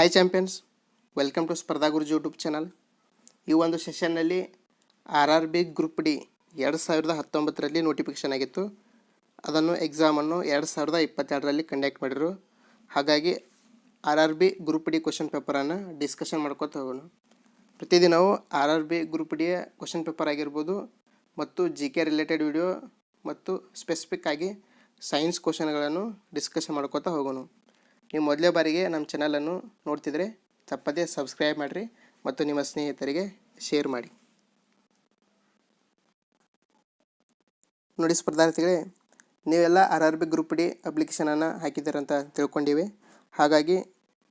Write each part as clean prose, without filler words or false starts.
Hi champions, welcome to ಸ್ಪರ್ಧಾ ಗುರುಜಿ YouTube channel. ಈ ಒಂದು ಸೆಷನ್ನಲ್ಲಿ RRB ಗ್ರೂಪ್ ಡಿ 2019ರಲ್ಲಿ ನೋಟಿಫಿಕೇಷನ್ ಆಗಿತ್ತು. ಅದನ್ನು ಎಕ್ಸಾಮನ್ನು 2022ರಲ್ಲಿ ಕಂಡಕ್ಟ್ ಮಾಡಿದರು. ಹಾಗಾಗಿ RRB ಗ್ರೂಪ್ ಡಿ ಕ್ವಶನ್ ಪೇಪರನ್ನು ಡಿಸ್ಕಷನ್ ಮಾಡ್ಕೊತ ಹೋಗೋಣ. ಪ್ರತಿದಿನವೂ RRB ಗ್ರೂಪ್ ಡಿಯ ಕ್ವಶನ್ ಪೇಪರ್ ಆಗಿರ್ಬೋದು ಮತ್ತು GK ರಿಲೇಟೆಡ್ ವಿಡಿಯೋ ಮತ್ತು ಸ್ಪೆಸಿಫಿಕ್ ಆಗಿ ಸೈನ್ಸ್ ಕ್ವಶನ್ಗಳನ್ನು ಡಿಸ್ಕಷನ್ ಮಾಡ್ಕೊತ ಹೋಗೋಣ. ನೀವು ಮೊದಲೇ ಬಾರಿಗೆ ನಮ್ಮ ಚಾನಲನ್ನು ನೋಡ್ತಿದ್ರೆ ತಪ್ಪದೇ ಸಬ್ಸ್ಕ್ರೈಬ್ ಮಾಡಿರಿ ಮತ್ತು ನಿಮ್ಮ ಸ್ನೇಹಿತರಿಗೆ ಶೇರ್ ಮಾಡಿ. ನೋಡಿ ಸ್ಪರ್ಧಾರ್ಥಿಗಳೇ, ನೀವೆಲ್ಲ RRB ಗ್ರೂಪ್ ಡಿ ಅಪ್ಲಿಕೇಶನನ್ನು ಹಾಕಿದ್ದೀರಂತ ತಿಳ್ಕೊಂಡಿವಿ. ಹಾಗಾಗಿ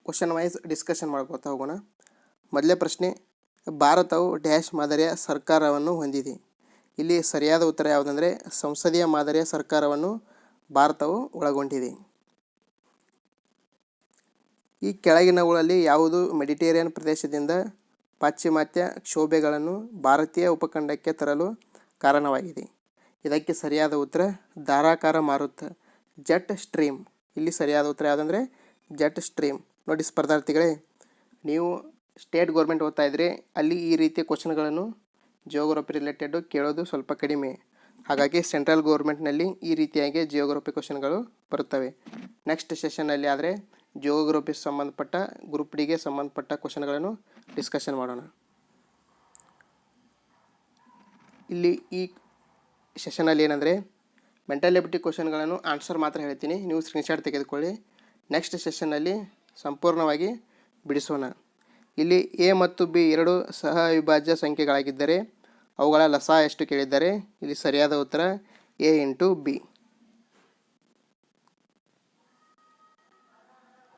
ಕ್ವಶನ್ ವೈಸ್ ಡಿಸ್ಕಷನ್ ಮಾಡ್ಕೊತಾ ಹೋಗೋಣ. ಮೊದಲೇ ಪ್ರಶ್ನೆ, ಭಾರತವು ಡ್ಯಾಶ್ ಮಾದರಿಯ ಸರ್ಕಾರವನ್ನು ಹೊಂದಿದೆ. ಇಲ್ಲಿ ಸರಿಯಾದ ಉತ್ತರ ಯಾವುದಂದರೆ ಸಂಸದೀಯ ಮಾದರಿಯ ಸರ್ಕಾರವನ್ನು ಭಾರತವು ಒಳಗೊಂಡಿದೆ. ಈ ಕೆಳಗಿನವುಗಳಲ್ಲಿ ಯಾವುದು ಮೆಡಿಟೇರಿಯನ್ ಪ್ರದೇಶದಿಂದ ಪಾಶ್ಚಿಮಾತ್ಯ ಕ್ಷೋಭೆಗಳನ್ನು ಭಾರತೀಯ ಉಪಖಂಡಕ್ಕೆ ತರಲು ಕಾರಣವಾಗಿದೆ? ಇದಕ್ಕೆ ಸರಿಯಾದ ಉತ್ತರ ಧಾರಾಕಾರ ಮಾರುತ, ಜೆಟ್ ಸ್ಟ್ರೀಮ್. ಇಲ್ಲಿ ಸರಿಯಾದ ಉತ್ತರ ಯಾವುದಂದರೆ ಜೆಟ್ ಸ್ಟ್ರೀಮ್. ನೋಡಿ ಸ್ಪರ್ಧಾರ್ಥಿಗಳೇ, ನೀವು ಸ್ಟೇಟ್ ಗೌರ್ಮೆಂಟ್ ಓದ್ತಾ ಇದ್ರಿ, ಅಲ್ಲಿ ಈ ರೀತಿಯ ಕ್ವಶನ್ಗಳನ್ನು ಜಿಯೋಗ್ರಫಿ ರಿಲೇಟೆಡ್ ಕೇಳೋದು ಸ್ವಲ್ಪ ಕಡಿಮೆ. ಹಾಗಾಗಿ ಸೆಂಟ್ರಲ್ ಗೌರ್ಮೆಂಟ್ನಲ್ಲಿ ಈ ರೀತಿಯಾಗಿ ಜಿಯೋಗ್ರಫಿ ಕ್ವಶನ್ಗಳು ಬರುತ್ತವೆ. ನೆಕ್ಸ್ಟ್ ಸೆಷನ್ನಲ್ಲಿ ಆದರೆ ಜಿಯೋಗ್ರಫಿ ಸಂಬಂಧಪಟ್ಟ ಗ್ರೂಪ್ ಡಿಗೆ ಸಂಬಂಧಪಟ್ಟ ಕ್ವಶನ್ಗಳನ್ನು ಡಿಸ್ಕಷನ್ ಮಾಡೋಣ. ಇಲ್ಲಿ ಈ ಸೆಷನಲ್ಲಿ ಏನಂದರೆ ಮೆಂಟಲ್ ಎಬಿಲಿಟಿ ಕ್ವಶನ್ಗಳನ್ನು ಆನ್ಸರ್ ಮಾತ್ರ ಹೇಳ್ತೀನಿ, ನೀವು ಸ್ಕ್ರೀನ್ಶಾಟ್ ತೆಗೆದುಕೊಳ್ಳಿ. ನೆಕ್ಸ್ಟ್ ಸೆಷನ್ನಲ್ಲಿ ಸಂಪೂರ್ಣವಾಗಿ ಬಿಡಿಸೋಣ. ಇಲ್ಲಿ ಎ ಮತ್ತು ಬಿ ಎರಡು ಸಹ ಅವಿಭಾಜ್ಯ ಸಂಖ್ಯೆಗಳಾಗಿದ್ದರೆ ಅವುಗಳ ಲಸ ಎಷ್ಟು ಕೇಳಿದ್ದಾರೆ. ಇಲ್ಲಿ ಸರಿಯಾದ ಉತ್ತರ A ಇಂಟು ಬಿ.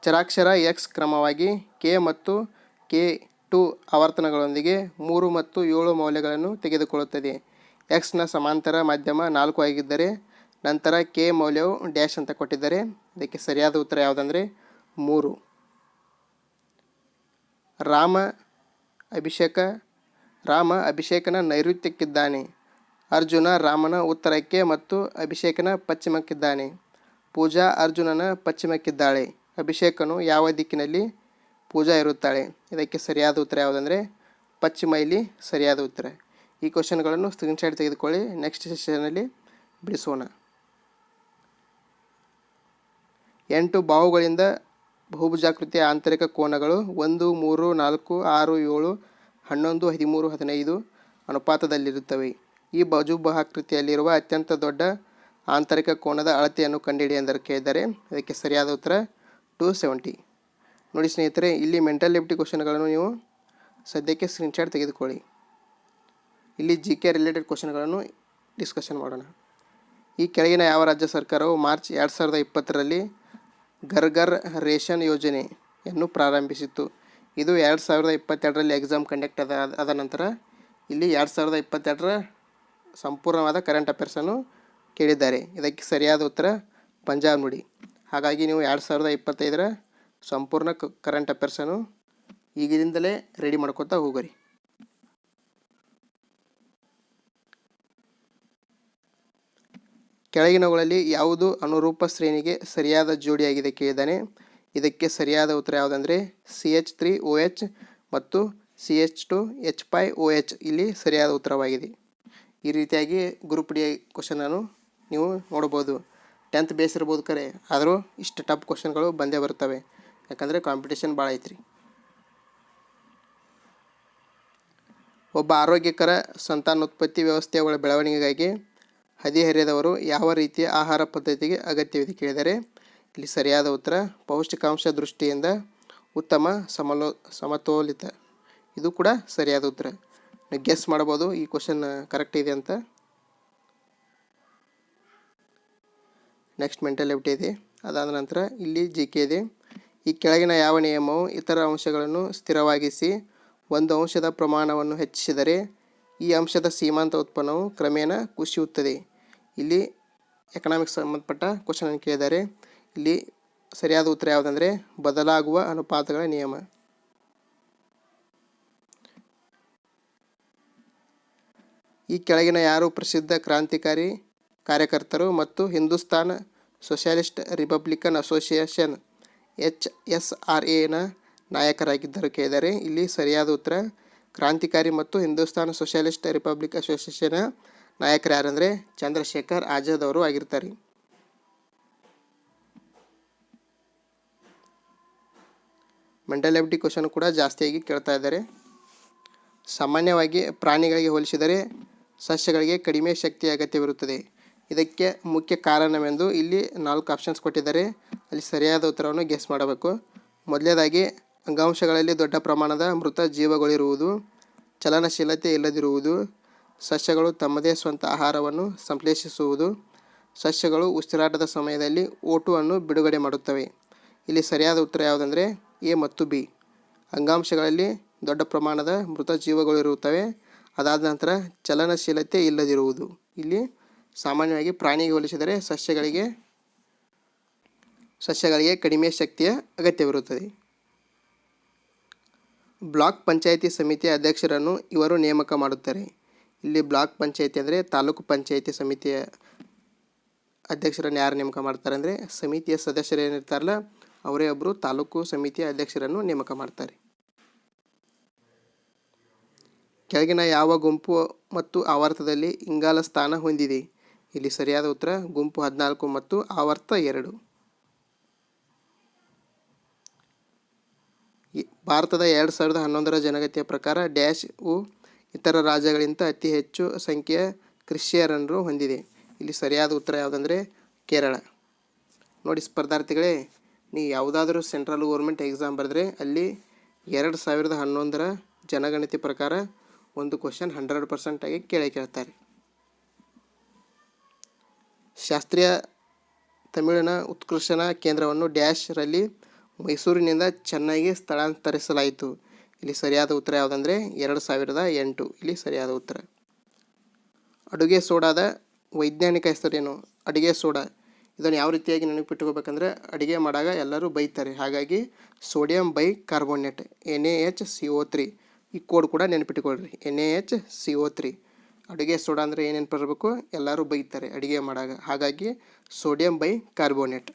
ಚರಾಕ್ಷರ ಎಕ್ಸ್ ಕ್ರಮವಾಗಿ ಕೆ ಮತ್ತು K2 ಆವರ್ತನಗಳೊಂದಿಗೆ 3 ಮತ್ತು 7 ಮೌಲ್ಯಗಳನ್ನು ತೆಗೆದುಕೊಳ್ಳುತ್ತದೆ. ಎಕ್ಸ್ನ ಸಮಾಂತರ ಮಾಧ್ಯಮ 4 ಆಗಿದ್ದರೆ ನಂತರ ಕೆ ಮೌಲ್ಯವು ಡ್ಯಾಶ್ ಅಂತ ಕೊಟ್ಟಿದ್ದಾರೆ. ಇದಕ್ಕೆ ಸರಿಯಾದ ಉತ್ತರ ಯಾವುದಂದರೆ 3. ರಾಮ ಅಭಿಷೇಕನ ನೈಋತ್ಯಕ್ಕಿದ್ದಾನೆ. ಅರ್ಜುನ ರಾಮನ ಉತ್ತರಕ್ಕೆ ಮತ್ತು ಅಭಿಷೇಕನ ಪಶ್ಚಿಮಕ್ಕಿದ್ದಾನೆ. ಪೂಜಾ ಅರ್ಜುನನ ಪಶ್ಚಿಮಕ್ಕಿದ್ದಾಳೆ. ಅಭಿಷೇಕನು ಯಾವ ದಿಕ್ಕಿನಲ್ಲಿ ಪೂಜಾ ಇರುತ್ತಾಳೆ? ಇದಕ್ಕೆ ಸರಿಯಾದ ಉತ್ತರ ಯಾವುದಂದರೆ ಪಶ್ಚಿಮ ಇಲ್ಲಿ ಸರಿಯಾದ ಉತ್ತರ. ಈ ಕ್ವಶನ್ಗಳನ್ನು ಸ್ಕ್ರೀನ್ಶಾಟ್ ತೆಗೆದುಕೊಳ್ಳಿ, ನೆಕ್ಸ್ಟ್ ಸೆಷನ್ನಲ್ಲಿ ಬಿಡಿಸೋಣ. 8 ಬಾಹುಗಳಿಂದ ಬಹುಭುಜಾಕೃತಿಯ ಆಂತರಿಕ ಕೋನಗಳು 1, 3, 4, 6, 7, 11, 13, 15 ಅನುಪಾತದಲ್ಲಿರುತ್ತವೆ. ಈ ಬಾಹುಬಾಕೃತಿಯಲ್ಲಿರುವ ಅತ್ಯಂತ ದೊಡ್ಡ ಆಂತರಿಕ ಕೋನದ ಅಳತೆಯನ್ನು ಕಂಡುಹಿಡಿ ಎಂದರೆ ಕೇಳಿದ್ದಾರೆ. ಇದಕ್ಕೆ ಸರಿಯಾದ ಉತ್ತರ 270. ನೋಡಿ ಸ್ನೇಹಿತರೆ, ಇಲ್ಲಿ ಮೆಂಟಲ್ ಎಬಿಲಿಟಿ ಕ್ವಶನ್ಗಳನ್ನು ನೀವು ಸದ್ಯಕ್ಕೆ ಸ್ಕ್ರೀನ್ಶಾಟ್ ತೆಗೆದುಕೊಳ್ಳಿ. ಇಲ್ಲಿ GK ರಿಲೇಟೆಡ್ ಕ್ವಶನ್ಗಳನ್ನು ಡಿಸ್ಕಷನ್ ಮಾಡೋಣ. ಈ ಕೆಳಗಿನ ಯಾವ ರಾಜ್ಯ ಸರ್ಕಾರವು ಮಾರ್ಚ್ 2020ರಲ್ಲಿ ಘರ್ ಘರ್ ರೇಷನ್ ಯೋಜನೆಯನ್ನು ಪ್ರಾರಂಭಿಸಿತು? ಇದು 2022ರಲ್ಲಿ ಎಕ್ಸಾಮ್ ಕಂಡಕ್ಟ್ ಆದ ನಂತರ ಇಲ್ಲಿ 2022ರ ಸಂಪೂರ್ಣವಾದ ಕರೆಂಟ್ ಅಫೇರ್ಸನ್ನು ಕೇಳಿದ್ದಾರೆ. ಇದಕ್ಕೆ ಸರಿಯಾದ ಉತ್ತರ ಪಂಜಾಬ್ ನುಡಿ. ಹಾಗಾಗಿ ನೀವು 2025ರ ಸಂಪೂರ್ಣ ಕರೆಂಟ್ ಅಫೇರ್ಸನ್ನು ಈಗಿನಿಂದಲೇ ರೆಡಿ ಮಾಡ್ಕೊತಾ ಹೋಗ್ರಿ. ಕೆಳಗಿನವುಗಳಲ್ಲಿ ಯಾವುದು ಅನುರೂಪ ಶ್ರೇಣಿಗೆ ಸರಿಯಾದ ಜೋಡಿಯಾಗಿದೆ ಕೇಳಿದ್ದಾನೆ. ಇದಕ್ಕೆ ಸರಿಯಾದ ಉತ್ತರ ಯಾವುದಂದರೆ CH3OH ಮತ್ತು CH2H5OH ಇಲ್ಲಿ ಸರಿಯಾದ ಉತ್ತರವಾಗಿದೆ. ಈ ರೀತಿಯಾಗಿ ಗ್ರೂಪ್ ಡಿ ಕ್ವಶನನ್ನು ನೀವು ನೋಡ್ಬೋದು. 10th ಬೇಸ್ ಇರ್ಬೋದು ಕರೆ, ಆದರೂ ಇಷ್ಟು ಟಫ್ ಕ್ವಶನ್ಗಳು ಬಂದೇ ಬರ್ತವೆ, ಯಾಕಂದರೆ ಕಾಂಪಿಟೇಷನ್ ಭಾಳ ಐತ್ರಿ. ಒಬ್ಬ ಆರೋಗ್ಯಕರ ಸಂತಾನೋತ್ಪತ್ತಿ ವ್ಯವಸ್ಥೆಯ ಬೆಳವಣಿಗೆಗಾಗಿ ಹದಿಹರೆಯದವರು ಯಾವ ರೀತಿಯ ಆಹಾರ ಪದ್ಧತಿಗೆ ಅಗತ್ಯವಿದೆ ಕೇಳಿದರೆ ಇಲ್ಲಿ ಸರಿಯಾದ ಉತ್ತರ ಪೌಷ್ಟಿಕಾಂಶ ದೃಷ್ಟಿಯಿಂದ ಉತ್ತಮ ಸಮತೋಲಿತ. ಇದು ಕೂಡ ಸರಿಯಾದ ಉತ್ತರ. ನೀವು ಗೆಸ್ ಮಾಡ್ಬೋದು ಈ ಕ್ವಶನ್ ಕರೆಕ್ಟ್ ಇದೆ ಅಂತ. ನೆಕ್ಸ್ಟ್ ಮೆಂಟಲ್ ಎಬಿಲಿಟಿ ಇದೆ. ಅದಾದ ನಂತರ ಇಲ್ಲಿ GK ಇದೆ. ಈ ಕೆಳಗಿನ ಯಾವ ನಿಯಮವು ಇತರ ಅಂಶಗಳನ್ನು ಸ್ಥಿರವಾಗಿಸಿ ಒಂದು ಅಂಶದ ಪ್ರಮಾಣವನ್ನು ಹೆಚ್ಚಿಸಿದರೆ ಈ ಅಂಶದ ಸೀಮಾಂತ ಉತ್ಪನ್ನವು ಕ್ರಮೇಣ ಕುಸಿಯುತ್ತದೆ? ಇಲ್ಲಿ ಎಕನಾಮಿಕ್ಸ್ ಸಂಬಂಧಪಟ್ಟ ಕ್ವಶನ್ ಕೇಳಿದ್ದಾರೆ. ಇಲ್ಲಿ ಸರಿಯಾದ ಉತ್ತರ ಯಾವುದಂದರೆ ಬದಲಾಗುವ ಅನುಪಾತಗಳ ನಿಯಮ. ಈ ಕೆಳಗಿನ ಯಾರು ಪ್ರಸಿದ್ಧ ಕ್ರಾಂತಿಕಾರಿ ಕಾರ್ಯಕರ್ತರು ಮತ್ತು ಹಿಂದೂಸ್ತಾನ್ ಸೋಷಿಯಲಿಸ್ಟ್ ರಿಪಬ್ಲಿಕನ್ ಅಸೋಸಿಯೇಷನ್ HSRAನ ನಾಯಕರಾಗಿದ್ದರು ಕೇಳಿದರೆ ಇಲ್ಲಿ ಸರಿಯಾದ ಉತ್ತರ ಕ್ರಾಂತಿಕಾರಿ ಮತ್ತು ಹಿಂದೂಸ್ತಾನ್ ಸೋಷಿಯಲಿಸ್ಟ್ ರಿಪಬ್ಲಿಕ್ ಅಸೋಸಿಯೇಷನ್ ನಾಯಕರು ಯಾರಂದರೆ ಚಂದ್ರಶೇಖರ್ ಆಜಾದ್ ಅವರು ಆಗಿರ್ತಾರೆ. ಮೆಂಟಲ್ ಎಬಿಲಿಟಿ ಕ್ವಶನ್ ಕೂಡ ಜಾಸ್ತಿಯಾಗಿ ಕೇಳ್ತಾ ಇದ್ದಾರೆ. ಸಾಮಾನ್ಯವಾಗಿ ಪ್ರಾಣಿಗಳಿಗೆ ಹೋಲಿಸಿದರೆ ಸಸ್ಯಗಳಿಗೆ ಕಡಿಮೆ ಶಕ್ತಿಯ ಅಗತ್ಯವಿರುತ್ತದೆ. ಇದಕ್ಕೆ ಮುಖ್ಯ ಕಾರಣವೆಂದು ಇಲ್ಲಿ 4 ಆಪ್ಷನ್ಸ್ ಕೊಟ್ಟಿದ್ದಾರೆ. ಅಲ್ಲಿ ಸರಿಯಾದ ಉತ್ತರವನ್ನು ಗೆಸ್ ಮಾಡಬೇಕು. ಮೊದಲನೇದಾಗಿ ಅಂಗಾಂಶಗಳಲ್ಲಿ ದೊಡ್ಡ ಪ್ರಮಾಣದ ಮೃತ ಜೀವಗಳಿರುವುದು, ಚಲನಶೀಲತೆ ಇಲ್ಲದಿರುವುದು, ಸಸ್ಯಗಳು ತಮ್ಮದೇ ಸ್ವಂತ ಆಹಾರವನ್ನು ಸಂಶ್ಲೇಷಿಸುವುದು, ಸಸ್ಯಗಳು ಉಸಿರಾಟದ ಸಮಯದಲ್ಲಿ O2 ಅನ್ನು ಬಿಡುಗಡೆ ಮಾಡುತ್ತವೆ. ಇಲ್ಲಿ ಸರಿಯಾದ ಉತ್ತರ ಯಾವುದಂದರೆ ಎ ಮತ್ತು ಬಿ. ಅಂಗಾಂಶಗಳಲ್ಲಿ ದೊಡ್ಡ ಪ್ರಮಾಣದ ಮೃತ ಜೀವಗಳಿರುತ್ತವೆ, ಅದಾದ ನಂತರ ಚಲನಶೀಲತೆ ಇಲ್ಲದಿರುವುದು. ಇಲ್ಲಿ ಸಾಮಾನ್ಯವಾಗಿ ಪ್ರಾಣಿಗೆ ಹೋಲಿಸಿದರೆ ಸಸ್ಯಗಳಿಗೆ ಕಡಿಮೆ ಶಕ್ತಿಯ ಅಗತ್ಯವಿರುತ್ತದೆ. ಬ್ಲಾಕ್ ಪಂಚಾಯಿತಿ ಸಮಿತಿಯ ಅಧ್ಯಕ್ಷರನ್ನು ಇವರು ನೇಮಕ ಮಾಡುತ್ತಾರೆ. ಇಲ್ಲಿ ಬ್ಲಾಕ್ ಪಂಚಾಯಿತಿ ಅಂದರೆ ತಾಲೂಕು ಪಂಚಾಯಿತಿ ಸಮಿತಿಯ ಅಧ್ಯಕ್ಷರನ್ನು ಯಾರು ನೇಮಕ ಮಾಡ್ತಾರೆ ಅಂದರೆ ಸಮಿತಿಯ ಸದಸ್ಯರು ಏನಿರ್ತಾರಲ್ಲ ಅವರೇ ಒಬ್ಬರು ತಾಲೂಕು ಸಮಿತಿಯ ಅಧ್ಯಕ್ಷರನ್ನು ನೇಮಕ ಮಾಡ್ತಾರೆ. ಕೆಳಗಿನ ಯಾವ ಗುಂಪು ಮತ್ತು ಆವರ್ತದಲ್ಲಿ ಇಂಗಾಲ ಸ್ಥಾನ ಹೊಂದಿದೆ? ಇಲ್ಲಿ ಸರಿಯಾದ ಉತ್ತರ ಗುಂಪು 14 ಮತ್ತು ಆವರ್ತ 2. ಭಾರತದ 2011ರ ಜನಗಣತಿಯ ಪ್ರಕಾರ ಡ್ಯಾಶ್ ವು ಇತರ ರಾಜ್ಯಗಳಿಗಿಂತ ಅತಿ ಹೆಚ್ಚು ಸಂಖ್ಯೆಯ ಕ್ರಿಶ್ಚಿಯನ್ನರನ್ನು ಹೊಂದಿದೆ. ಇಲ್ಲಿ ಸರಿಯಾದ ಉತ್ತರ ಯಾವುದಂದರೆ ಕೇರಳ. ನೋಡಿ ಸ್ಪರ್ಧಾರ್ಥಿಗಳೇ, ನೀವು ಯಾವುದಾದ್ರೂ ಸೆಂಟ್ರಲ್ ಗೌರ್ಮೆಂಟ್ ಎಕ್ಸಾಮ್ ಬರೆದ್ರೆ ಅಲ್ಲಿ 2011ರ ಜನಗಣತಿ ಪ್ರಕಾರ ಒಂದು ಕ್ವಶನ್ 100% ಆಗಿ ಕೇಳ್ತಾರೆ. ಶಾಸ್ತ್ರೀಯ ತಮಿಳಿನ ಉತ್ಕರ್ಷಣ ಕೇಂದ್ರವನ್ನು ಡ್ಯಾಶ್ ರಲ್ಲಿ ಮೈಸೂರಿನಿಂದ ಚೆನ್ನೈಗೆ ಸ್ಥಳಾಂತರಿಸಲಾಯಿತು. ಇಲ್ಲಿ ಸರಿಯಾದ ಉತ್ತರ ಯಾವುದಂದರೆ 2008. ಇಲ್ಲಿ ಸರಿಯಾದ ಉತ್ತರ. ಅಡುಗೆ ಸೋಡಾದ ವೈಜ್ಞಾನಿಕ ಹೆಸರೇನು? ಅಡುಗೆ ಸೋಡಾ ಇದನ್ನು ಯಾವ ರೀತಿಯಾಗಿ ನೆನಪಿಟ್ಕೋಬೇಕಂದ್ರೆ ಅಡುಗೆ ಮಾಡಾಗ ಎಲ್ಲರೂ ಬೈತಾರೆ, ಹಾಗಾಗಿ ಸೋಡಿಯಂ ಬೈ ಕಾರ್ಬೋನೇಟ್ NaHCO3 ಈ ಕೋಡ್ ಕೂಡ ನೆನಪಿಟ್ಕೊಳ್ರಿ. NaHCO3 ಅಡುಗೆ ಸೋಡಾ ಅಂದರೆ ಏನು ನೆನಪಿರಬೇಕು? ಎಲ್ಲರೂ ಬೈತಾರೆ ಅಡುಗೆ ಮಾಡಾಗ, ಹಾಗಾಗಿ ಸೋಡಿಯಂ ಬೈ ಕಾರ್ಬೋನೇಟ್.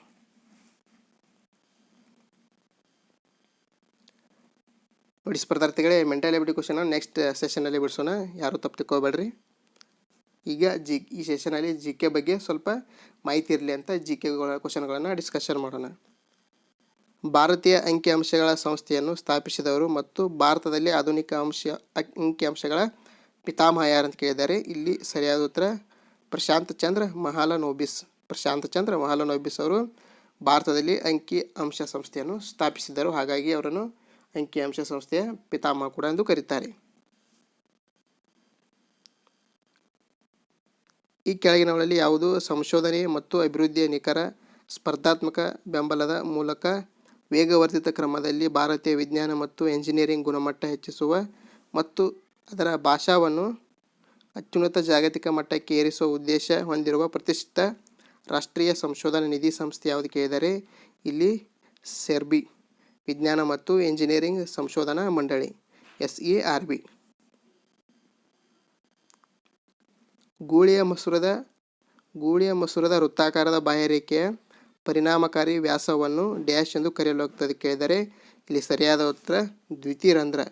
ನೋಡಿ ಸ್ಪರ್ಧಾರ್ಥಿಗಳೇ, ಮೆಂಟಲ್ ಎಬಿಲಿಟಿ ಕ್ವಶನ್ ನೆಕ್ಸ್ಟ್ ಸೆಷನಲ್ಲಿ ಬಿಡಿಸೋಣ, ಯಾರು ತಪ್ಪು ತಿಳ್ಕೊಬೇಡ್ರಿ. ಈಗ ಈ ಸೆಷನಲ್ಲಿ GK ಬಗ್ಗೆ ಸ್ವಲ್ಪ ಮಾಹಿತಿ ಇರಲಿ ಅಂತ GK ಕ್ವಶನ್ಗಳನ್ನು ಡಿಸ್ಕಷನ್ ಮಾಡೋಣ. ಭಾರತೀಯ ಅಂಕಿಅಂಶಗಳ ಸಂಸ್ಥೆಯನ್ನು ಸ್ಥಾಪಿಸಿದವರು ಮತ್ತು ಭಾರತದಲ್ಲಿ ಆಧುನಿಕ ಅಂಕಿಅಂಶಗಳ ಪಿತಾಮಹ ಯಾರಂತ ಕೇಳಿದ್ದಾರೆ. ಇಲ್ಲಿ ಸರಿಯಾದ ಉತ್ತರ ಪ್ರಶಾಂತ್ ಚಂದ್ರ ಮಹಾಲನೋಬಿಸ್ ಅವರು ಭಾರತದಲ್ಲಿ ಅಂಕಿಅಂಶ ಸಂಸ್ಥೆಯನ್ನು ಸ್ಥಾಪಿಸಿದರು, ಹಾಗಾಗಿ ಅವರನ್ನು ಅಂಕಿಅಂಶ ಸಂಸ್ಥೆಯ ಪಿತಾಮಹ ಕೂಡ ಎಂದು ಕರೀತಾರೆ. ಈ ಕೆಳಗಿನವುಗಳಲ್ಲಿ ಯಾವುದು ಸಂಶೋಧನೆ ಮತ್ತು ಅಭಿವೃದ್ಧಿಯ ನಿಖರ ಸ್ಪರ್ಧಾತ್ಮಕ ಬೆಂಬಲದ ಮೂಲಕ ವೇಗವರ್ಧಿತ ಕ್ರಮದಲ್ಲಿ ಭಾರತೀಯ ವಿಜ್ಞಾನ ಮತ್ತು ಎಂಜಿನಿಯರಿಂಗ್ ಗುಣಮಟ್ಟ ಹೆಚ್ಚಿಸುವ ಮತ್ತು ಅದರ ಭಾಷಾವನ್ನು ಅತ್ಯುನ್ನತ ಜಾಗತಿಕ ಮಟ್ಟಕ್ಕೆ ಏರಿಸುವ ಉದ್ದೇಶ ಹೊಂದಿರುವ ಪ್ರತಿಷ್ಠಿತ ರಾಷ್ಟ್ರೀಯ ಸಂಶೋಧನಾ ನಿಧಿ ಸಂಸ್ಥೆ ಯಾವುದು ಕೇಳಿದರೆ ಇಲ್ಲಿ SERB ವಿಜ್ಞಾನ ಮತ್ತು ಎಂಜಿನಿಯರಿಂಗ್ ಸಂಶೋಧನಾ ಮಂಡಳಿ SERB. ಗೂಳಿಯ ಮಸೂರದ ವೃತ್ತಾಕಾರದ ಬಾಹ್ಯರೇಖೆಯ ಪರಿಣಾಮಕಾರಿ ವ್ಯಾಸವನ್ನು ಡ್ಯಾಶ್ ಎಂದು ಕರೆಯಲಾಗುತ್ತದೆ ಕೇಳಿದರೆ ಇಲ್ಲಿ ಸರಿಯಾದ ಉತ್ತರ ದ್ಯುತಿರಂಧ್ರ.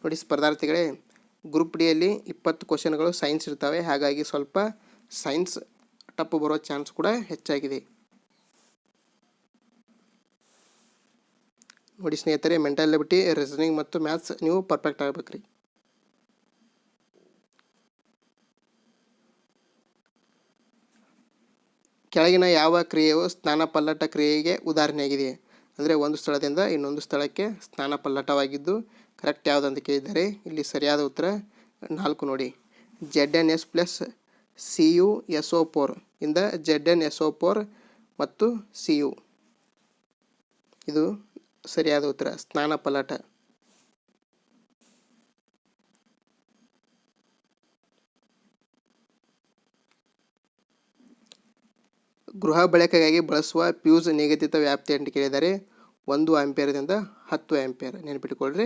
ನೋಡಿ ಸ್ಪರ್ಧಾರ್ಥಿಗಳೇ, ಗ್ರೂಪ್ ಡಿಯಲ್ಲಿ 20 ಕ್ವಶನ್ಗಳು ಸೈನ್ಸ್ ಇರ್ತವೆ, ಹಾಗಾಗಿ ಸ್ವಲ್ಪ ಸೈನ್ಸ್ ಟಪ್ಪು ಬರೋ ಚಾನ್ಸ್ ಕೂಡ ಹೆಚ್ಚಾಗಿದೆ. ನೋಡಿ ಸ್ನೇಹಿತರೆ, ಮೆಂಟಲ್ ಎಬಿಲಿಟಿ, ರೀಸನಿಂಗ್ ಮತ್ತು ಮ್ಯಾಥ್ಸ್ ನೀವು ಪರ್ಫೆಕ್ಟ್ ಆಗಬೇಕ್ರಿ. ಕೆಳಗಿನ ಯಾವ ಕ್ರಿಯೆಯು ಸ್ನಾನಪಲ್ಲಟ ಕ್ರಿಯೆಗೆ ಉದಾಹರಣೆಯಾಗಿದೆ? ಅಂದರೆ ಒಂದು ಸ್ಥಳದಿಂದ ಇನ್ನೊಂದು ಸ್ಥಳಕ್ಕೆ ಸ್ನಾನಪಲ್ಲಟವಾಗಿದ್ದು ಕರೆಕ್ಟ್ ಯಾವುದಂತ ಕೇಳಿದ್ದಾರೆ. ಇಲ್ಲಿ ಸರಿಯಾದ ಉತ್ತರ 4 ನೋಡಿ, ZnS+Cu ಇಂದ ZnSO4 ಮತ್ತು Cu. ಇದು ಸರಿಯಾದ ಉತ್ತರ ಸ್ನಾನಪಲ್ಲಟ. ಗೃಹ ಬಳಕೆಗಾಗಿ ಬಳಸುವ ಫ್ಯೂಸ್ ನಿಗದಿತ ವ್ಯಾಪ್ತಿ ಅಂತ ಕೇಳಿದರೆ 1 ಆಂಪಿಯರ್ದಿಂದ 10 ಆಂಪಿಯರ್. ನೆನಪಿಟ್ಟುಕೊಳ್ಳ್ರಿ,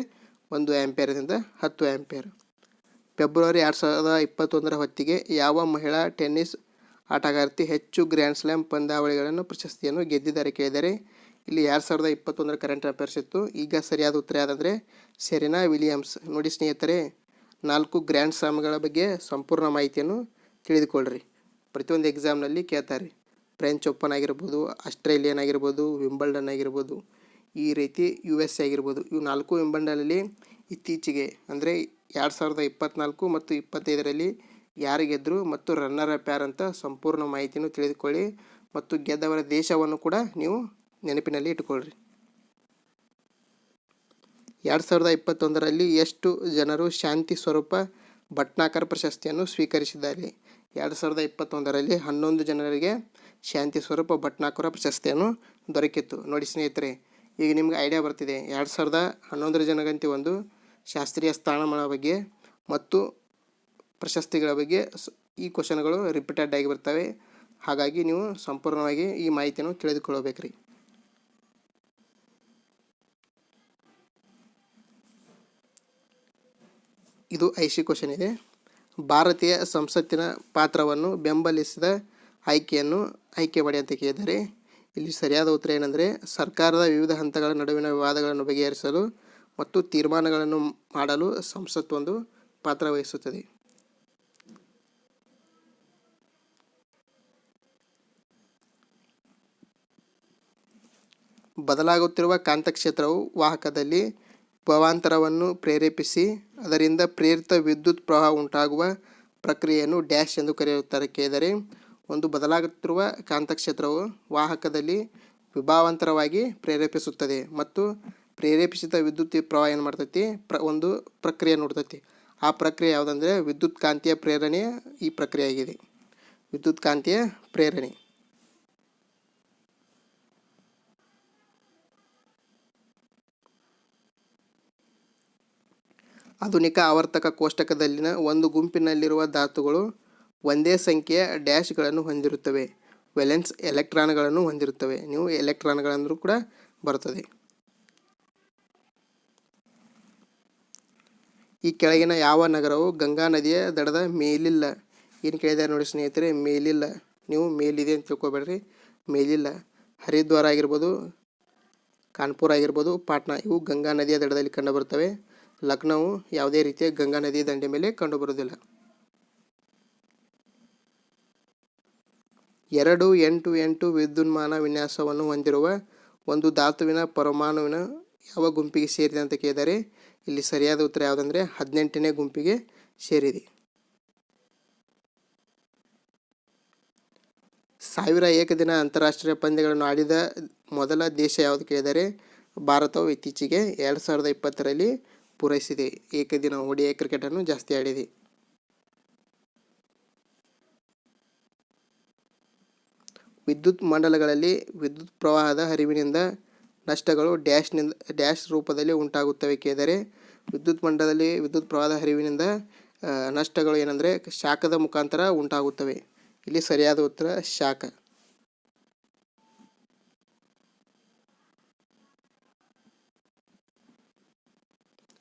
1 ಆಂಪಿಯರ್ದಿಂದ 10 ಆಂಪಿಯರ್. ಫೆಬ್ರವರಿ 2021ರ ಹೊತ್ತಿಗೆ ಯಾವ ಮಹಿಳಾ ಟೆನ್ನಿಸ್ ಆಟಗಾರ್ತಿ ಹೆಚ್ಚು ಗ್ರ್ಯಾಂಡ್ ಸ್ಲಾಮ್ ಪಂದ್ಯಾವಳಿಗಳನ್ನು ಪ್ರಶಸ್ತಿಯನ್ನು ಗೆದ್ದಿದ್ದಾರೆ ಕೇಳಿದರೆ ಇಲ್ಲಿ 2021 ಕರೆಂಟ್ ಅಫೇರ್ಸ್ ಇತ್ತು. ಈಗ ಸರಿಯಾದ ಉತ್ತರ ಯಾವುದಂದರೆ ಸೆರೆನಾ ವಿಲಿಯಮ್ಸ್. ನೋಡಿ ಸ್ನೇಹಿತರೆ, 4 ಗ್ರ್ಯಾಂಡ್ ಸ್ಲಾಮ್ಗಳ ಬಗ್ಗೆ ಸಂಪೂರ್ಣ ಮಾಹಿತಿಯನ್ನು ತಿಳಿದುಕೊಳ್ಳ್ರಿ. ಪ್ರತಿಯೊಂದು ಎಕ್ಸಾಮ್ನಲ್ಲಿ ಕೇಳ್ತಾರೆ. ಫ್ರೆಂಚ್ ಓಪನ್ ಆಗಿರ್ಬೋದು, ಆಸ್ಟ್ರೇಲಿಯನ್ ಆಗಿರ್ಬೋದು, ವಿಂಬಲ್ಡನ್ ಆಗಿರ್ಬೋದು, ಈ ರೀತಿ US ಆಗಿರ್ಬೋದು. ಇವು 4 ವಿಂಬಲ್ಡನಲ್ಲಿ ಇತ್ತೀಚೆಗೆ ಅಂದರೆ 2024 ಮತ್ತು 2025ರಲ್ಲಿ ಯಾರು ಗೆದ್ದರು ಮತ್ತು ರನ್ನರ್ ಅಪ್ ಯಾರು ಅಂತ ಸಂಪೂರ್ಣ ಮಾಹಿತಿಯನ್ನು ತಿಳಿದುಕೊಳ್ಳಿ. ಮತ್ತು ಗೆದ್ದವರ ದೇಶವನ್ನು ಕೂಡ ನೀವು ನೆನಪಿನಲ್ಲಿ ಇಟ್ಟುಕೊಳ್ಳ್ರಿ. 2021ರಲ್ಲಿ ಎಷ್ಟು ಜನರು ಶಾಂತಿ ಸ್ವರೂಪ ಭಟ್ನಾಗರ್ ಪ್ರಶಸ್ತಿಯನ್ನು ಸ್ವೀಕರಿಸಿದ್ದಾರೆ? 2021ರಲ್ಲಿ 11 ಜನರಿಗೆ ಶಾಂತಿ ಸ್ವರೂಪ ಭಟ್ನಾಗರ್ ಪ್ರಶಸ್ತಿಯನ್ನು ದೊರಕಿತ್ತು. ನೋಡಿ ಸ್ನೇಹಿತರೆ, ಈಗ ನಿಮ್ಗೆ ಐಡಿಯಾ ಬರ್ತಿದೆ. 2011 ಜನಗಂತೆ ಒಂದು ಶಾಸ್ತ್ರೀಯ ಸ್ಥಾನಮಾನ ಬಗ್ಗೆ ಮತ್ತು ಪ್ರಶಸ್ತಿಗಳ ಬಗ್ಗೆ ಈ ಕ್ವಶನ್ಗಳು ರಿಪೀಟೆಡ್ ಆಗಿ ಬರ್ತವೆ. ಹಾಗಾಗಿ ನೀವು ಸಂಪೂರ್ಣವಾಗಿ ಈ ಮಾಹಿತಿಯನ್ನು ತಿಳಿದುಕೊಳ್ಳಬೇಕ್ರಿ. ಇದು ಐಸಿ ಕ್ವಶನ್ ಇದೆ. ಭಾರತೀಯ ಸಂಸತ್ತಿನ ಪಾತ್ರವನ್ನು ಬೆಂಬಲಿಸಿದ ಆಯ್ಕೆ ಮಾಡಿ ಅಂತ ಕೇಳಿದರೆ ಇಲ್ಲಿ ಸರಿಯಾದ ಉತ್ತರ ಏನಂದರೆ ಸರ್ಕಾರದ ವಿವಿಧ ಹಂತಗಳ ನಡುವಿನ ವಿವಾದಗಳನ್ನು ಬಗೆಹರಿಸಲು ಮತ್ತು ತೀರ್ಮಾನಗಳನ್ನು ಮಾಡಲು ಸಂಸತ್ತು ಒಂದು ಪಾತ್ರ ವಹಿಸುತ್ತದೆ. ಬದಲಾಗುತ್ತಿರುವ ಕಾಂತಕ್ಷೇತ್ರವು ವಾಹಕದಲ್ಲಿ ಭಾವಾಂತರವನ್ನು ಪ್ರೇರೇಪಿಸಿ ಅದರಿಂದ ಪ್ರೇರಿತ ವಿದ್ಯುತ್ ಪ್ರವಾಹ ಉಂಟಾಗುವ ಪ್ರಕ್ರಿಯೆಯನ್ನು ಡ್ಯಾಶ್ ಎಂದು ಕರೆಯುತ್ತಾರೆ ಕೇಳಿದರೆ, ಒಂದು ಬದಲಾಗುತ್ತಿರುವ ಕಾಂತಕ್ಷೇತ್ರವು ವಾಹಕದಲ್ಲಿ ವಿಭವಾಂತರವಾಗಿ ಪ್ರೇರೇಪಿಸುತ್ತದೆ ಮತ್ತು ಪ್ರೇರೇಪಿಸಿದ ವಿದ್ಯುತ್ ಪ್ರವಾಹ ಏನು ಮಾಡ್ತೈತಿ ಒಂದು ಪ್ರಕ್ರಿಯೆ ನೋಡ್ತೈತಿ. ಆ ಪ್ರಕ್ರಿಯೆ ಯಾವುದಂದರೆ ವಿದ್ಯುತ್ ಕಾಂತೀಯ ಪ್ರೇರಣೆಯ ಈ ಪ್ರಕ್ರಿಯೆ ಆಗಿದೆ. ವಿದ್ಯುತ್ ಕಾಂತೀಯ ಪ್ರೇರಣೆ. ಆಧುನಿಕ ಆವರ್ತಕ ಕೋಷ್ಟಕದಲ್ಲಿನ ಒಂದು ಗುಂಪಿನಲ್ಲಿರುವ ಧಾತುಗಳು ಒಂದೇ ಸಂಖ್ಯೆಯ ಡ್ಯಾಶ್ಗಳನ್ನು ಹೊಂದಿರುತ್ತವೆ. ವೇಲೆನ್ಸ್ ಎಲೆಕ್ಟ್ರಾನ್ಗಳನ್ನು ಹೊಂದಿರುತ್ತವೆ. ನೀವು ಎಲೆಕ್ಟ್ರಾನ್ಗಳಂದ್ರೂ ಕೂಡ ಬರ್ತದೆ. ಈ ಕೆಳಗಿನ ಯಾವ ನಗರವು ಗಂಗಾ ನದಿಯ ದಡದ ಮೇಲಿಲ್ಲ? ಏನು ಕೇಳಿದ್ದಾರೆ ನೋಡಿ ಸ್ನೇಹಿತರೆ, ಮೇಲಿಲ್ಲ. ನೀವು ಮೇಲಿದೆ ಅಂತ ತಿಳ್ಕೊಬೇಡ್ರಿ, ಮೇಲಿಲ್ಲ. ಹರಿದ್ವಾರ ಆಗಿರ್ಬೋದು, ಕಾನ್ಪುರ ಆಗಿರ್ಬೋದು, ಪಾಟ್ನಾ ಇವು ಗಂಗಾ ನದಿಯ ದಡದಲ್ಲಿ ಕಂಡುಬರುತ್ತವೆ. ಲಕ್ನೋವು ಯಾವುದೇ ರೀತಿಯ ಗಂಗಾ ನದಿಯ ದಂಡೆ ಮೇಲೆ ಕಂಡುಬರುವುದಿಲ್ಲ. 2-8-8 ವಿದ್ಯುನ್ಮಾನ ವಿನ್ಯಾಸವನ್ನು ಹೊಂದಿರುವ ಒಂದು ಧಾತುವಿನ ಪರಮಾಣುವಿನ ಯಾವ ಗುಂಪಿಗೆ ಸೇರಿದೆ ಅಂತ ಕೇಳಿದರೆ ಇಲ್ಲಿ ಸರಿಯಾದ ಉತ್ತರ ಯಾವುದಂದರೆ 18ನೇ ಗುಂಪಿಗೆ ಸೇರಿದೆ. 1000 ಏಕದಿನ ಅಂತಾರಾಷ್ಟ್ರೀಯ ಪಂದ್ಯಗಳನ್ನು ಆಡಿದ ಮೊದಲ ದೇಶ ಯಾವುದು ಕೇಳಿದರೆ ಭಾರತವು ಇತ್ತೀಚೆಗೆ 2020ರಲ್ಲಿ ಪೂರೈಸಿದೆ. ಏಕದಿನ ODI ಕ್ರಿಕೆಟನ್ನು ಜಾಸ್ತಿ ಆಡಿದೆ. ವಿದ್ಯುತ್ ಮಂಡಲಗಳಲ್ಲಿ ವಿದ್ಯುತ್ ಪ್ರವಾಹದ ಹರಿವಿನಿಂದ ನಷ್ಟಗಳು ಡ್ಯಾಶ್ ರೂಪದಲ್ಲಿ ಉಂಟಾಗುತ್ತವೆ ಕೇಳಿದರೆ ವಿದ್ಯುತ್ ಮಂಡಲದಲ್ಲಿ ವಿದ್ಯುತ್ ಪ್ರವಾಹದ ಹರಿವಿನಿಂದ ನಷ್ಟಗಳು ಏನಂದರೆ ಶಾಖದ ಮುಖಾಂತರ ಉಂಟಾಗುತ್ತವೆ. ಇಲ್ಲಿ ಸರಿಯಾದ ಉತ್ತರ ಶಾಖ.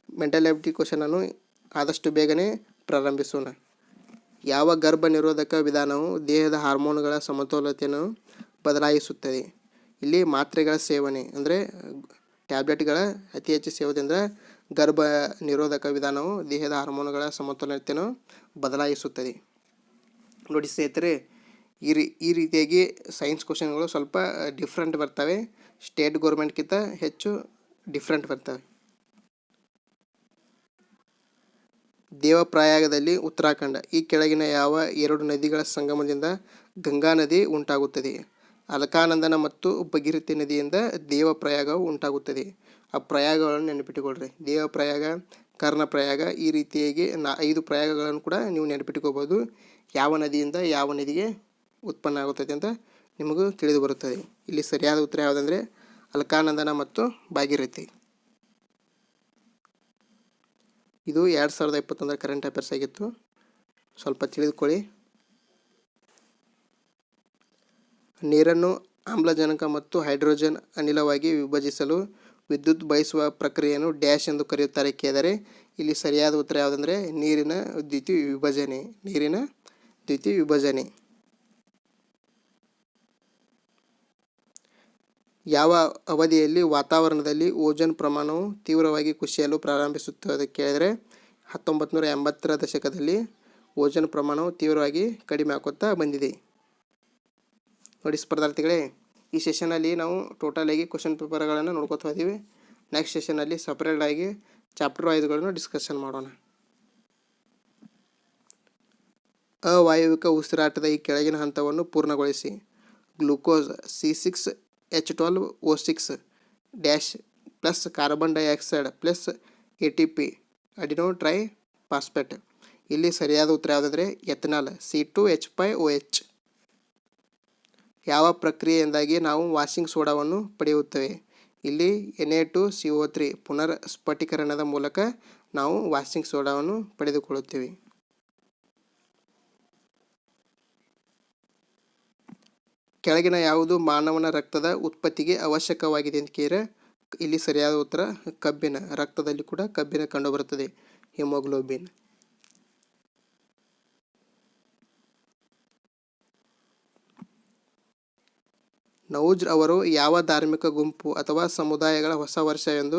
ಮೆಂಟಾಲಿಟಿ ಕ್ವಶನನ್ನು ಆದಷ್ಟು ಬೇಗನೆ ಪ್ರಾರಂಭಿಸೋಣ. ಯಾವ ಗರ್ಭ ನಿರೋಧಕ ವಿಧಾನವು ದೇಹದ ಹಾರ್ಮೋನುಗಳ ಸಮತೋಲತೆಯನ್ನು ಬದಲಾಯಿಸುತ್ತದೆ? ಇಲ್ಲಿ ಮಾತ್ರೆಗಳ ಸೇವನೆ ಅಂದರೆ ಟ್ಯಾಬ್ಲೆಟ್ಗಳ ಅತಿ ಹೆಚ್ಚು ಸೇವನೆಯಿಂದ ಗರ್ಭ ನಿರೋಧಕ ವಿಧಾನವು ದೇಹದ ಹಾರ್ಮೋನುಗಳ ಸಮತೋಲನತೆಯನ್ನು ಬದಲಾಯಿಸುತ್ತದೆ. ನೋಡಿ ಸ್ನೇಹಿತರೆ, ಈ ರೀತಿಯಾಗಿ ಸೈನ್ಸ್ ಕ್ವಶನ್ಗಳು ಸ್ವಲ್ಪ ಡಿಫ್ರೆಂಟ್ ಬರ್ತವೆ. ಸ್ಟೇಟ್ ಗೌರ್ಮೆಂಟ್ಗಿಂತ ಹೆಚ್ಚು ಡಿಫ್ರೆಂಟ್ ಬರ್ತವೆ. ದೇವಪ್ರಯಾಗದಲ್ಲಿ ಉತ್ತರಾಖಂಡ ಈ ಕೆಳಗಿನ ಯಾವ 2 ನದಿಗಳ ಸಂಗಮದಿಂದ ಗಂಗಾ ನದಿ ಉಂಟಾಗುತ್ತದೆ? ಅಲಕಾನಂದನ ಮತ್ತು ಭಗೀರಥಿ ನದಿಯಿಂದ ದೇವಪ್ರಯಾಗವು ಉಂಟಾಗುತ್ತದೆ. ಆ ಪ್ರಯಾಗಗಳನ್ನು ನೆನಪಿಟ್ಟುಕೊಳ್ಳ್ರಿ. ದೇವಪ್ರಯಾಗ, ಕರ್ಣಪ್ರಯಾಗ, ಈ ರೀತಿಯಾಗಿ 5 ಪ್ರಯಾಗಗಳನ್ನು ಕೂಡ ನೀವು ನೆನಪಿಟ್ಟುಕೋಬೋದು. ಯಾವ ನದಿಯಿಂದ ಯಾವ ನದಿಗೆ ಉತ್ಪನ್ನ ಆಗುತ್ತದೆ ಅಂತ ನಿಮಗೂ ತಿಳಿದು ಬರುತ್ತದೆ. ಇಲ್ಲಿ ಸರಿಯಾದ ಉತ್ತರ ಯಾವುದಂದರೆ ಅಲಕಾನಂದನ ಮತ್ತು ಭಾಗೀರಥಿ. ಇದು 2021 ಕರೆಂಟ್ ಅಫೇರ್ಸ್ ಆಗಿತ್ತು. ಸ್ವಲ್ಪ ತಿಳಿದುಕೊಳ್ಳಿ. ನೀರನ್ನು ಆಮ್ಲಜನಕ ಮತ್ತು ಹೈಡ್ರೋಜನ್ ಅನಿಲವಾಗಿ ವಿಭಜಿಸಲು ವಿದ್ಯುತ್ ಬಯಸುವ ಪ್ರಕ್ರಿಯೆಯನ್ನು ಡ್ಯಾಶ್ ಎಂದು ಕರೆಯುತ್ತಾರೆ ಕೇಳಿದರೆ ಇಲ್ಲಿ ಸರಿಯಾದ ಉತ್ತರ ಯಾವುದಂದರೆ ನೀರಿನ ದ್ಯುತಿ ವಿಭಜನೆ. ನೀರಿನ ದ್ಯುತಿ ವಿಭಜನೆ. ಯಾವ ಅವಧಿಯಲ್ಲಿ ವಾತಾವರಣದಲ್ಲಿ ಓಜೋನ್ ಪ್ರಮಾಣವು ತೀವ್ರವಾಗಿ ಕುಸಿಯಲು ಪ್ರಾರಂಭಿಸುತ್ತದೆ ಕೇಳಿದರೆ 1980ರ ದಶಕದಲ್ಲಿ ಓಜೋನ್ ಪ್ರಮಾಣವು ತೀವ್ರವಾಗಿ ಕಡಿಮೆ ಆಗುತ್ತಾ ಬಂದಿದೆ. ನೋಡಿ ಸ್ಪರ್ಧಾರ್ಥಿಗಳೇ, ಈ ಸೆಷನಲ್ಲಿ ನಾವು ಟೋಟಲ್ ಆಗಿ ಕ್ವಶನ್ ಪೇಪರ್ಗಳನ್ನು ನೋಡ್ಕೊತಾ ಇದ್ದೀವಿ. ನೆಕ್ಸ್ಟ್ ಸೆಷನಲ್ಲಿ ಸಪ್ರೇಟ್ ಆಗಿ ಚಾಪ್ಟರ್ ವೈಸ್ಗಳನ್ನು ಡಿಸ್ಕಷನ್ ಮಾಡೋಣ. ಅವಾಯವಿಕ ಉಸಿರಾಟದ ಈ ಕೆಳಗಿನ ಹಂತವನ್ನು ಪೂರ್ಣಗೊಳಿಸಿ. Glucose C6H12O6 dash plus carbon dioxide plus ATP ಅಡಿನೋ try phosphate. ಇಲ್ಲಿ ಸರಿಯಾದ ಉತ್ತರ ಯಾವುದಾದ್ರೆ ಎಥನಾಲ್ C2H5OH. ಯಾವ ಪ್ರಕ್ರಿಯೆಯಿಂದಾಗಿ ನಾವು ವಾಷಿಂಗ್ ಸೋಡಾವನ್ನು ಪಡೆಯುತ್ತೇವೆ? ಇಲ್ಲಿ Na2CO3 ಪುನರ್ ಸ್ಫಟಿಕರಣದ ಮೂಲಕ ನಾವು ವಾಷಿಂಗ್ ಸೋಡಾವನ್ನು ಪಡೆದುಕೊಳ್ಳುತ್ತೇವೆ. ಕೆಳಗಿನ ಯಾವುದು ಮಾನವನ ರಕ್ತದ ಉತ್ಪತ್ತಿಗೆ ಅವಶ್ಯಕವಾಗಿದೆ ಅಂತ ಕೇಳಿದರೆ ಇಲ್ಲಿ ಸರಿಯಾದ ಉತ್ತರ ಕಬ್ಬಿಣ. ರಕ್ತದಲ್ಲಿ ಕೂಡ ಕಬ್ಬಿಣ ಕಂಡುಬರುತ್ತದೆ, ಹಿಮೋಗ್ಲೋಬಿನ್. ನೌಜ್ ಅವರು ಯಾವ ಧಾರ್ಮಿಕ ಗುಂಪು ಅಥವಾ ಸಮುದಾಯಗಳ ಹೊಸ ವರ್ಷ ಎಂದು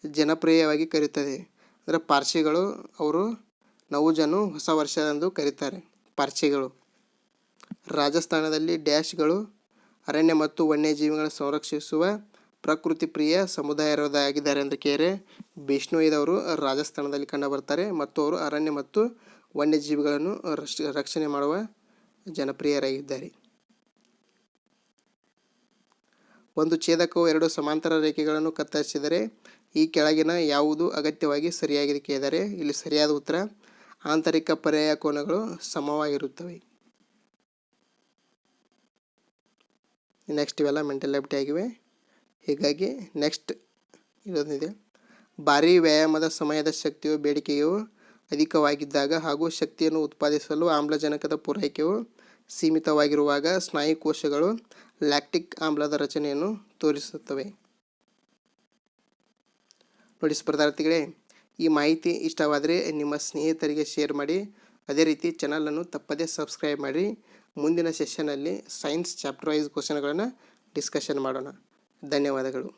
ಜನಪ್ರಿಯವಾಗಿ ಕರೆಯುತ್ತದೆ? ಅಂದರೆ ಪಾರ್ಸಿಗಳು ಅವರು ನೌಜನ್ನು ಹೊಸ ವರ್ಷ ಎಂದು ಕರೀತಾರೆ, ಪಾರ್ಸಿಗಳು. ರಾಜಸ್ಥಾನದಲ್ಲಿ ಡ್ಯಾಶ್ಗಳು ಅರಣ್ಯ ಮತ್ತು ವನ್ಯಜೀವಿಗಳನ್ನು ಸಂರಕ್ಷಿಸುವ ಪ್ರಕೃತಿ ಪ್ರಿಯ ಸಮುದಾಯವಾಗಿದ್ದಾರೆ ಅಂತ ಕೇಳಿದರೆ ಬಿಷ್ಣೋಯಿದವರು ರಾಜಸ್ಥಾನದಲ್ಲಿ ಕಂಡುಬರ್ತಾರೆ ಮತ್ತು ಅವರು ಅರಣ್ಯ ಮತ್ತು ವನ್ಯಜೀವಿಗಳನ್ನು ರಕ್ಷಣೆ ಮಾಡುವ ಜನಪ್ರಿಯರಾಗಿದ್ದಾರೆ. ಒಂದು ಛೇದಕವು ಎರಡು ಸಮಾಂತರ ರೇಖೆಗಳನ್ನು ಕತ್ತರಿಸಿದರೆ ಈ ಕೆಳಗಿನ ಯಾವುದು ಅಗತ್ಯವಾಗಿ ಸರಿಯಾಗಿದೆ ಕೇಳಿದರೆ ಇಲ್ಲಿ ಸರಿಯಾದ ಉತ್ತರ ಆಂತರಿಕ ಪರ್ಯಾಯ ಕೋನಗಳು ಸಮವಾಗಿರುತ್ತವೆ. ನೆಕ್ಸ್ಟ್ ಇವೆಲ್ಲ ಮೆಂಟಲ್ ಎಬಿಲಿಟಿ ಆಗಿವೆ. ಹೀಗಾಗಿ ನೆಕ್ಸ್ಟ್ ಇದೊಂದಿದೆ. ಭಾರೀ ವ್ಯಾಯಾಮದ ಸಮಯದ ಶಕ್ತಿಯು ಬೇಡಿಕೆಯು ಅಧಿಕವಾಗಿದ್ದಾಗ ಹಾಗೂ ಶಕ್ತಿಯನ್ನು ಉತ್ಪಾದಿಸಲು ಆಮ್ಲಜನಕದ ಪೂರೈಕೆಯು ಸೀಮಿತವಾಗಿರುವಾಗ ಸ್ನಾಯುಕೋಶಗಳು ಲ್ಯಾಕ್ಟಿಕ್ ಆಮ್ಲದ ರಚನೆಯನ್ನು ತೋರಿಸುತ್ತವೆ. ನೋಡಿ ಸ್ಪರ್ಧಾರ್ಥಿಗಳೇ, ಈ ಮಾಹಿತಿ ಇಷ್ಟವಾದರೆ ನಿಮ್ಮ ಸ್ನೇಹಿತರಿಗೆ ಶೇರ್ ಮಾಡಿ. ಅದೇ ರೀತಿ ಚಾನಲನ್ನು ತಪ್ಪದೇ ಸಬ್ಸ್ಕ್ರೈಬ್ ಮಾಡಿ. ಮುಂದಿನ ಸೆಷನ್ನಲ್ಲಿ ಸೈನ್ಸ್ ಚಾಪ್ಟರ್ ವೈಸ್ ಕ್ವಶನ್ಗಳನ್ನು ಡಿಸ್ಕಷನ್ ಮಾಡೋಣ. ಧನ್ಯವಾದಗಳು.